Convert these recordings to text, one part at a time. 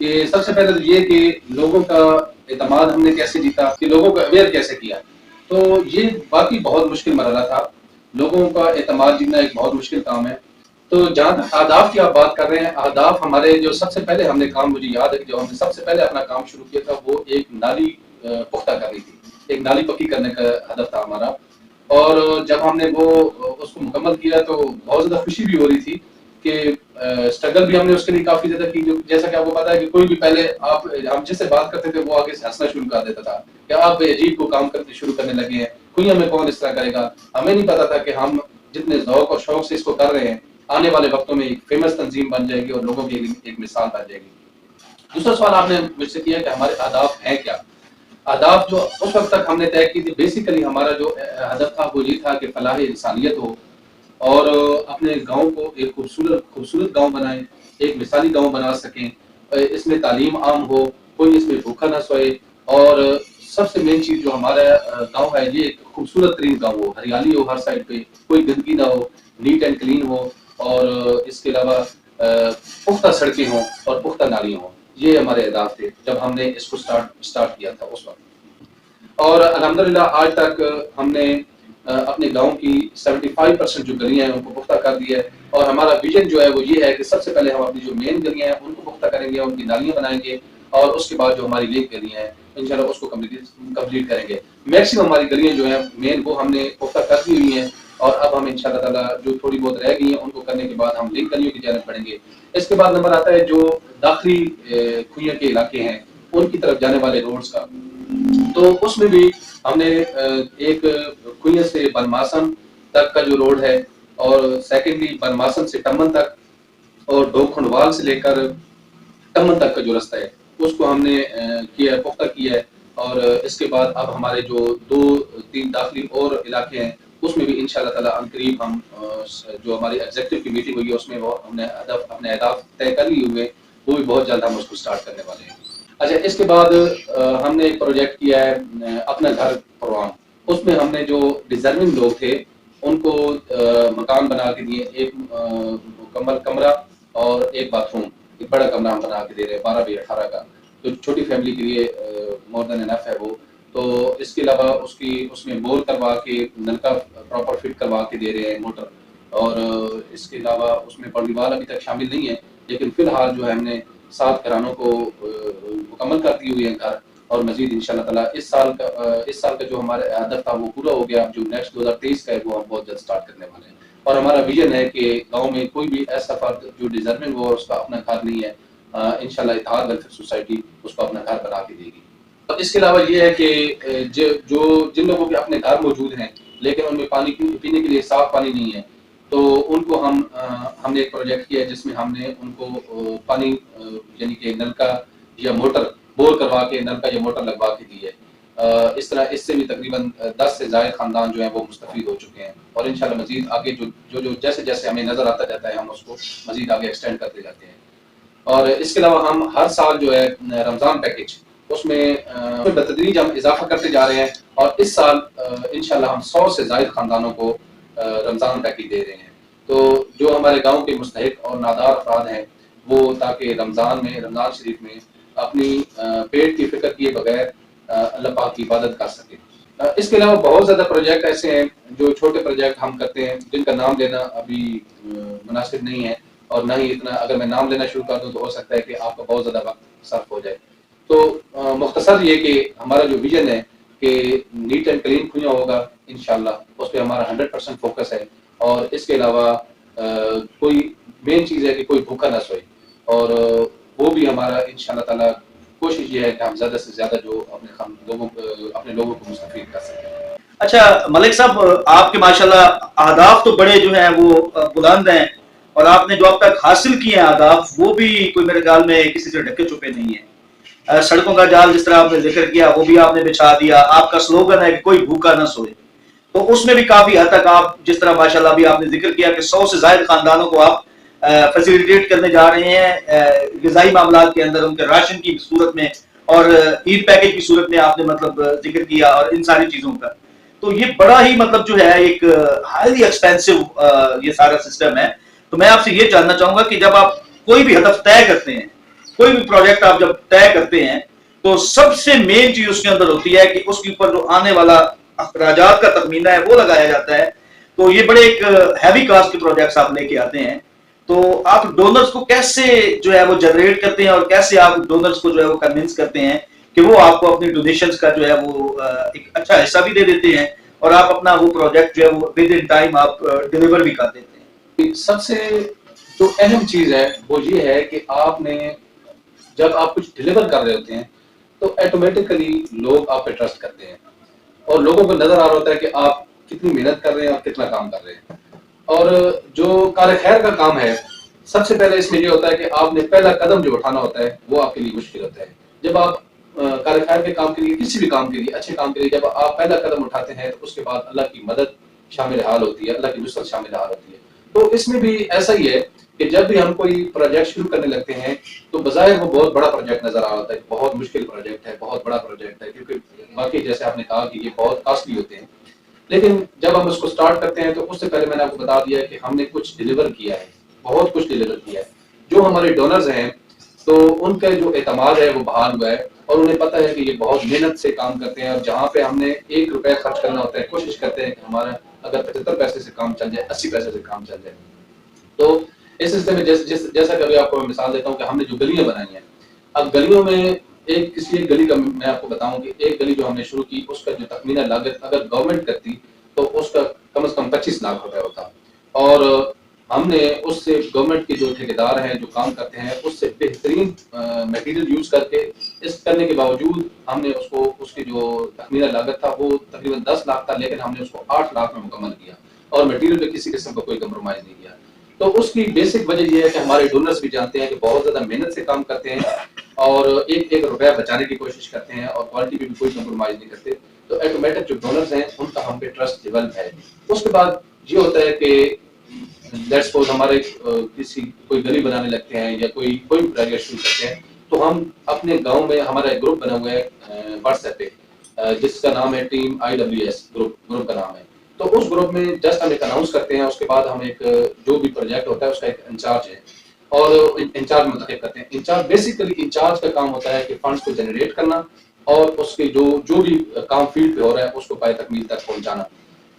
کہ سب سے پہلے تو یہ کہ لوگوں کا اعتماد ہم نے کیسے جیتا، کہ لوگوں کو اویئر کیسے کیا. تو یہ باقی بہت مشکل مرحلہ تھا. لوگوں کا اعتماد جیتنا ایک بہت مشکل کام ہے. تو جہاں تک اہداف کی آپ بات کر رہے ہیں، اہداف ہمارے جو سب سے پہلے ہم نے کام، مجھے یاد ہے کہ جو ہم نے سب سے پہلے اپنا کام شروع کیا تھا وہ ایک نالی پختہ کرنی تھی. ایک نالی پکی کرنے کا ہدف تھا ہمارا. اور جب ہم نے وہ اس کو مکمل کیا تو بہت زیادہ خوشی بھی ہو رہی تھی کہ اسٹرگل بھی ہم نے اس کے لیے کافی زیادہ کی. جیسا کہ آپ کو پتا ہے کہ کوئی بھی پہلے ہم جس سے بات کرتے تھے وہ آگے سے ہنسنا شروع کر دیتا تھا کہ آپ عجیب کو کام کرتے شروع کرنے لگے ہیں، کوئی ہمیں کون اس طرح کرے گا. ہمیں نہیں پتا تھا کہ ہم جتنے ذوق اور شوق سے اس کو کر رہے ہیں آنے والے وقتوں میں ایک فیمس تنظیم بن جائے گی اور لوگوں کی ایک مثال بن جائے گی. دوسرا سوال آپ نے مجھ سے کیا کہ ہمارے اہداف ہیں کیا. اہداف جو اس وقت تک ہم نے طے کی تھی، بیسیکلی ہمارا جو ہدف تھا وہ یہ تھا کہ فلاح انسانیت ہو اور اپنے گاؤں کو ایک خوبصورت گاؤں بنائیں، ایک مثالی گاؤں بنا سکیں. اس میں تعلیم عام ہو، کوئی اس میں بھوکا نہ سوئے، اور سب سے مین چیز جو ہمارا گاؤں ہے یہ ایک خوبصورت ترین گاؤں ہو، ہریالی ہو ہر سائڈ پہ، کوئی گندگی نہ ہو، نیٹ اینڈ کلین ہو، اور اس کے علاوہ پختہ سڑکیں ہوں اور پختہ نالیاں ہوں. یہ ہمارے اہداف تھے جب ہم نے اس کو سٹارٹ کیا تھا اس وقت. اور الحمدللہ آج تک ہم نے اپنے گاؤں کی 75% جو گلیاں ہیں ان کو پختہ کر دیا ہے. اور ہمارا ویژن جو ہے وہ یہ ہے کہ سب سے پہلے ہم اپنی جو مین گلیاں ہیں ان کو پختہ کریں گے، ان کی نالیاں بنائیں گے، اور اس کے بعد جو ہماری لیک گلیاں ہیں انشاءاللہ اس کو کمپلیٹ کریں گے. میکسیمم ہماری گلیاں جو ہیں مین وہ ہم نے پختہ کر دی ہوئی ہیں، اور اب ہم انشاءاللہ تعالیٰ جو تھوڑی بہت رہ گئی ہیں ان کو کرنے کے بعد ہم لنک گلیوں کی جانب بڑھیں گے. اس کے بعد نمبر آتا ہے جو داخلی کھوئیاں کے علاقے ہیں ان کی طرف جانے والے روڈز کا. تو اس میں بھی ہم نے ایک کھوئیاں سے بنماسن تک کا جو روڈ ہے، اور سیکنڈلی بنماسن سے ٹمن تک، اور ڈوکھنڈوال سے لے کر ٹمن تک کا جو رستہ ہے اس کو ہم نے کیا ہے، پختہ کیا ہے. اور اس کے بعد اب ہمارے جو 2-3 داخلی اور علاقے ہیں اس میں بھی انشاءاللہ تعالیٰ عنقریب ہم جو ہماری ایگزیکٹو کی میٹنگ ہوئی ہے اس میں وہ ہم نے اپنے اہداف طے کر لیے ہوئے، وہ بھی بہت جلد ہم اس کو سٹارٹ کرنے والے ہیں. اچھا، اس کے بعد ہم نے ایک پروجیکٹ کیا ہے اپنا گھر پروگرام. اس میں ہم نے جو ڈیزرونگ لوگ تھے ان کو مکان بنا کے دیے، ایک مکمل کمرہ اور ایک باتھ روم. ایک بڑا کمرہ ہم بنا کے دے رہے ہیں 12x18 کا، جو چھوٹی فیملی کے لیے مور دین انف ہے وہ. تو اس کے علاوہ اس میں بور کروا کے نلکا پراپر فٹ کروا کے دے رہے ہیں، موٹر. اور اس کے علاوہ اس میں پردیوال ابھی تک شامل نہیں ہے، لیکن فی الحال جو ہے ہم نے 7 گھرانوں کو مکمل کر دی ہوئی ہے گھر. اور مزید انشاءاللہ تعالیٰ اس سال کا جو ہمارا ہدف تھا وہ پورا ہو گیا. جو نیکسٹ 2023 کا ہے وہ ہم بہت جلد سٹارٹ کرنے والے ہیں. اور ہمارا ویژن ہے کہ گاؤں میں کوئی بھی ایسا فرد جو ڈیزرونگ ہو اور اس کا اپنا گھر نہیں ہے، انشاءاللہ اتحاد ویلفیئر سوسائٹی اس کو اپنا گھر بنا کے دے گی. اور اس کے علاوہ یہ ہے کہ جن لوگوں کے اپنے گھر موجود ہیں لیکن ان میں پانی پینے کے لیے صاف پانی نہیں ہے، تو ان کو ہم نے ایک پروجیکٹ کیا ہے جس میں ہم نے ان کو پانی یعنی کہ نلکا یا موٹر بور کروا کے نلکا یا موٹر لگوا کے دی ہے. اس طرح اس سے بھی تقریباً 10 سے زائد خاندان جو ہیں وہ مستفید ہو چکے ہیں. اور انشاءاللہ مزید آگے جو جیسے جیسے ہمیں نظر آتا جاتا ہے ہم اس کو مزید آگے ایکسٹینڈ کرتے جاتے ہیں. اور اس کے علاوہ ہم ہر سال جو ہے رمضان پیکیج اس میں بتدریج ہم اضافہ کرتے جا رہے ہیں، اور اس سال انشاءاللہ ہم 100 سے زائد خاندانوں کو رمضان پیکیج دے رہے ہیں. تو جو ہمارے گاؤں کے مستحق اور نادار افراد ہیں وہ تاکہ رمضان شریف میں اپنی پیٹ کی فکر کیے بغیر اللہ پاک کی عبادت کر سکیں. اس کے علاوہ بہت زیادہ پروجیکٹ ایسے ہیں جو چھوٹے پروجیکٹ ہم کرتے ہیں جن کا نام لینا ابھی مناسب نہیں ہے، اور نہ ہی اتنا اگر میں نام لینا شروع کر دوں تو ہو سکتا ہے کہ آپ کا بہت زیادہ وقت صرف ہو جائے. تو مختصر یہ کہ ہمارا جو ویژن ہے کہ نیٹ اینڈ کلین کھوئیاں ہوگا انشاءاللہ، اس پہ ہمارا 100% فوکس ہے. اور اس کے علاوہ کوئی مین چیز ہے کہ کوئی بھوکا نہ سوئے، اور وہ بھی ہمارا انشاءاللہ تعالیٰ کوشش یہ ہے کہ ہم زیادہ سے زیادہ جو اپنے لوگوں کو مستفید کر سکیں. اچھا ملک صاحب، آپ کے ماشاءاللہ اہداف تو بڑے جو ہیں وہ بلند ہیں، اور آپ نے جو اب تک حاصل کیے ہیں اہداف وہ بھی کوئی میرے خیال میں کسی سے ڈھکے چھپے نہیں ہیں. سڑکوں کا جال جس طرح آپ نے ذکر کیا وہ بھی آپ نے بچھا دیا. آپ کا سلوگن ہے کہ کوئی بھوکا نہ سوئے، تو اس میں بھی کافی حد تک آپ جس طرح ماشاءاللہ ابھی آپ نے ذکر کیا کہ 100 سے زائد خاندانوں کو آپ فیسیلیٹیٹ کرنے جا رہے ہیں غذائی معاملات کے اندر، ان کے راشن کی صورت میں اور عید پیکج کی صورت میں آپ نے مطلب ذکر کیا، اور ان ساری چیزوں کا. تو یہ بڑا ہی مطلب جو ہے ایک ہائیلی ایکسپینسو یہ سارا سسٹم ہے. تو میں آپ سے یہ جاننا چاہوں گا کہ جب آپ کوئی بھی ہدف طے کرتے ہیں کوئی بھی پروجیکٹ آپ جب طے کرتے ہیں تو سب سے مین چیز اس کے اندر ہوتی ہے کہ اس کے اوپر جو آنے والا اخراجات کا تخمینہ ہے وہ لگایا جاتا ہے. تو یہ بڑے ایک ہیوی کاسٹ کے پروجیکٹس آپ لے کے آتے ہیں. تو آپ ڈونرز کو کیسے جو ہے وہ جنریٹ کرتے ہیں اور کیسے آپ ڈونرز کو جو ہے وہ کنونس کرتے ہیں کہ وہ آپ کو اپنی ڈونیشنز کا جو ہے وہ ایک اچھا حصہ بھی دے دیتے ہیں اور آپ اپنا وہ پروجیکٹ جو ہے وہ ود ان ٹائم آپ ڈلیور بھی کر دیتے ہیں؟ سب سے جو اہم چیز ہے وہ یہ ہے کہ آپ نے جب آپ کچھ ڈلیور کر رہے ہوتے ہیں تو ایٹومیٹکلی لوگ آپ پہ ٹرسٹ کرتے ہیں اور لوگوں کو نظر آ رہا ہوتا ہے کہ آپ کتنی محنت کر رہے ہیں اور کتنا کام کر رہے ہیں. اور جو کار خیر کا کام ہے سب سے پہلے اس میں یہ ہوتا ہے کہ آپ نے پہلا قدم جو اٹھانا ہوتا ہے وہ آپ کے لیے مشکل ہوتا ہے. جب آپ کار خیر کے کام کے لیے کسی بھی کام کے لیے اچھے کام کے لیے جب آپ پہلا قدم اٹھاتے ہیں تو اس کے بعد اللہ کی مدد شامل حال ہوتی ہے, اللہ کی نصرت شامل حال ہوتی ہے. تو اس میں بھی ایسا ہی ہے کہ جب بھی ہم کوئی پروجیکٹ شروع کرنے لگتے ہیں تو بظاہر وہ بہت بڑا پروجیکٹ نظر آ رہا ہوتا ہے, بہت مشکل پروجیکٹ ہے, بہت بڑا پروجیکٹ ہے, کیونکہ باقی جیسے آپ نے کہا کہ یہ بہت کاسٹلی ہوتے ہیں. لیکن جب ہم اس کو سٹارٹ کرتے ہیں تو اس سے پہلے میں نے آپ کو بتا دیا ہے کہ ہم نے کچھ ڈیلیور کیا ہے, بہت کچھ ڈیلیور کیا ہے. جو ہمارے ڈونرز ہیں تو ان کا جو اعتماد ہے وہ بحال ہوا ہے اور انہیں پتہ ہے کہ یہ بہت محنت سے کام کرتے ہیں اور جہاں پہ ہم نے 1 روپے خرچ کرنا ہوتا ہے کوشش کرتے ہیں کہ ہمارا اگر 75 پیسے سے کام چل جائے 80 پیسے سے کام چل جائے. تو اس سلسلے میں جیسا کہ ابھی آپ کو میں مثال دیتا ہوں کہ ہم نے جو گلیاں بنائی ہیں, اب گلیوں میں کسی ایک گلی کا میں آپ کو بتاؤں کہ ایک گلی جو ہم نے شروع کی اس کا جو تخمینہ لاگت اگر گورنمنٹ کرتی تو اس کا کم از کم 25 لاکھ روپے ہوتا, اور ہم نے اس سے گورنمنٹ کے جو ٹھیکیدار ہیں جو کام کرتے ہیں اس سے بہترین میٹیریل یوز کر کے اس کرنے کے باوجود ہم نے اس کو اس کی جو تخمینہ لاگت تھا وہ تقریباً 10 لاکھ تھا, لیکن ہم نے اس کو 8 لاکھ میں مکمل کیا اور میٹیریل پہ کسی قسم کا کوئی کمپرومائز نہیں کیا. تو اس کی بیسک وجہ یہ ہے کہ ہمارے ڈونرز بھی جانتے ہیں کہ بہت زیادہ محنت سے کام کرتے ہیں اور ایک ایک روپیہ بچانے کی کوشش کرتے ہیں اور کوالٹی پہ بھی کوئی کمپرومائز نہیں کرتے. تو ایٹومیٹک جو ڈونرز ہیں ان کا ہم پہ ٹرسٹ ڈیولپ ہے. اس کے بعد یہ ہوتا ہے کہ لیٹس سپوز ہمارے کسی کوئی گلی بنانے لگتے ہیں یا کوئی پروجیکٹ شروع کرتے ہیں تو ہم اپنے گاؤں میں ہمارا ایک گروپ بنا ہوا ہے واٹس ایپ پہ جس کا نام ہے ٹیم IWS گروپ کا نام ہے. تو اس گروپ میں جسٹ ہم ایک اناؤنس کرتے ہیں, اس کے بعد ہم ایک جو بھی پروجیکٹ ہوتا ہے اس کا ایک انچارج ہے اور انچارج منتخب کرتے ہیں. انچارج بیسیکلی انچارج کا کام ہوتا ہے کہ فنڈس کو جنریٹ کرنا اور اس کے جو بھی کام فیلڈ پہ ہو رہا ہے اس کو پائے تکمیل تک پہنچانا.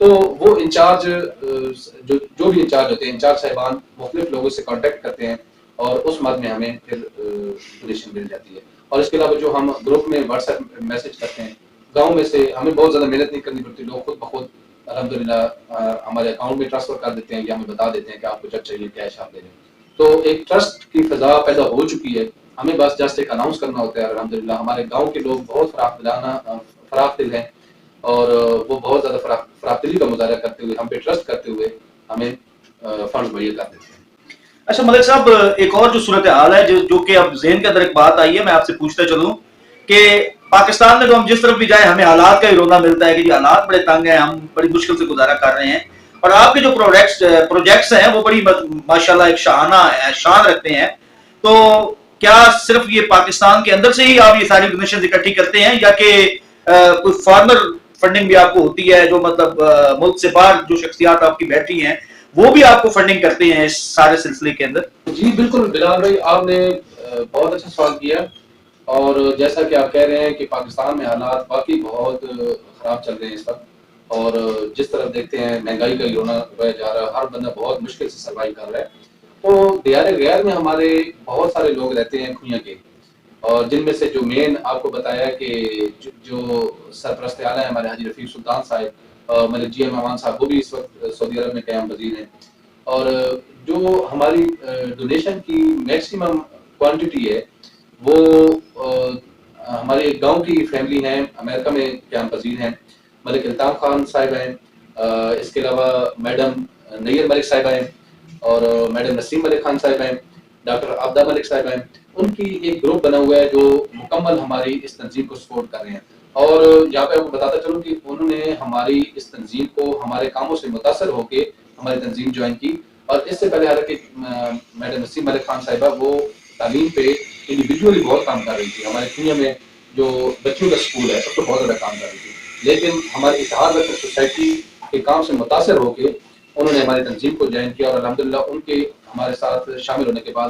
تو وہ انچارج جو بھی انچارج ہوتے ہیں انچارج صاحبان مختلف لوگوں سے کانٹیکٹ کرتے ہیں اور اس مد میں ہمیں پھر ڈونیشن مل جاتی ہے. اور اس کے علاوہ جو ہم گروپ میں واٹس ایپ میسج کرتے ہیں گاؤں میں سے ہمیں بہت زیادہ محنت نہیں کرنی پڑتی, لوگ خود بخود الحمدللہ ہمارے اکاؤنٹ میں ٹرانسفر کر دیتے ہیں یا ہمیں بتا دیتے ہیں کہ آپ کو جب چاہیے کیش آپ دے دیں. تو ایک ٹرسٹ کی فضا پیدا ہو چکی ہے, ہمیں بس جسٹ ایک اناؤنس کرنا ہوتا ہے. الحمدللہ ہمارے گاؤں کے لوگ بہت فراخ دل ہیں اور وہ بہت زیادہ فراخ دلی کا مظاہرہ کرتے ہوئے ہم پہ ٹرسٹ کرتے ہوئے ہمیں فنڈز مہیا کر دیتے ہیں. اچھا ملک صاحب, ایک اور جو صورتحال ہے جو کہ اب ذہن کے اندر ایک بات آئی ہے, میں آپ سے پوچھتا چلوں کہ پاکستان میں تو ہم جس طرف بھی جائیں ہمیں حالات کا ہی رونا ملتا ہے کہ جی حالات بڑے تنگ ہیں, ہم بڑی مشکل سے گزارا کر رہے ہیں, اور آپ کے جو پروجیکٹس ہیں وہ بڑی ماشاءاللہ ایک شاہانہ شان رکھتے ہیں. تو کیا صرف یہ پاکستان کے اندر سے ہی آپ یہ ساری ڈونیشنز اکٹھی کرتے ہیں یا کہ کوئی فارمر فنڈنگ بھی آپ کو ہوتی ہے, جو مطلب ملک سے باہر جو شخصیات آپ کی بیٹھی ہیں وہ بھی آپ کو فنڈنگ کرتے ہیں اس سارے سلسلے کے اندر؟ جی بالکل بلال بھائی, آپ نے بہت اچھا سوال کیا. اور جیسا کہ آپ کہہ رہے ہیں کہ پاکستان میں حالات واقعی بہت خراب چل رہے ہیں اس وقت, اور جس طرح دیکھتے ہیں مہنگائی کا رونا جا رہا ہے, ہر بندہ بہت مشکل سے سروائیو کر رہا ہے. تو دیار غیر میں ہمارے بہت سارے لوگ رہتے ہیں کھوئیاں کے, اور جن میں سے جو مین آپ کو بتایا کہ جو سرپرست اعلیٰ ہیں ہمارے حاجی رفیق سلطان صاحب اور ملک GM امان صاحب, وہ بھی اس وقت سعودی عرب میں قیام پذیر ہیں. اور جو ہماری ڈونیشن کی میکسیمم کوانٹٹی ہے وہ ہمارے گاؤں کی فیملی ہیں, امریکہ میں قیام پذیر ہیں. ملک الطاف خان صاحب ہیں, اس کے علاوہ میڈم نیر ملک صاحبہ ہیں, اور میڈم نسیم ملک خان صاحب ہیں, ڈاکٹر عبدہ ملک صاحب ہیں. ان کی ایک گروپ بنا ہوا ہے جو مکمل ہماری اس تنظیم کو سپورٹ کر رہے ہیں. اور یہاں پہ آپ کو بتاتا چلوں کہ انہوں نے ہماری اس تنظیم کو ہمارے کاموں سے متاثر ہو کے ہماری تنظیم جوائن کی. اور اس سے پہلے حالانکہ میڈم نسیم ملک خان صاحبہ وہ تعلیم پہ انڈیویجولی بہت کام کر رہی تھی. ہمارے دنیا میں جو بچوں کا اسکول ہے اس کو بہت زیادہ کام کر رہی تھی, لیکن ہماری اتحاد ورکر سوسائٹی کے کام سے متاثر ہو کے انہوں نے ہماری تنظیم کو جوائن کیا, اور الحمدللہ ان کے ہمارے ساتھ شامل ہونے کے بعد